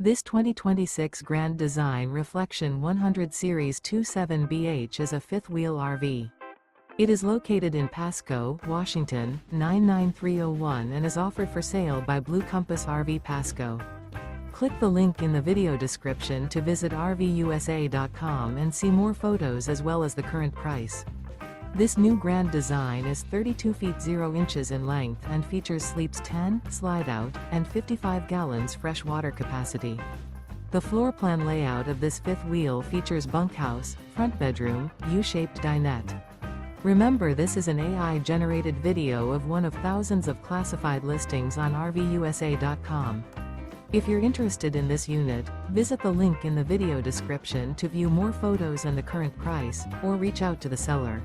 This 2026 Grand Design Reflection 100 Series 27BH is a fifth-wheel RV. It is located in Pasco, Washington, 99301 and is offered for sale by Blue Compass RV Pasco. Click the link in the video description to visit RVUSA.com and see more photos as well as the current price. This new Grand Design is 32 feet 0 inches in length and features sleeps 10, slide-out, and 55 gallons fresh water capacity. The floor plan layout of this fifth wheel features bunkhouse, front bedroom, U-shaped dinette. Remember, this is an AI-generated video of one of thousands of classified listings on RVUSA.com. If you're interested in this unit, visit the link in the video description to view more photos and the current price, or reach out to the seller.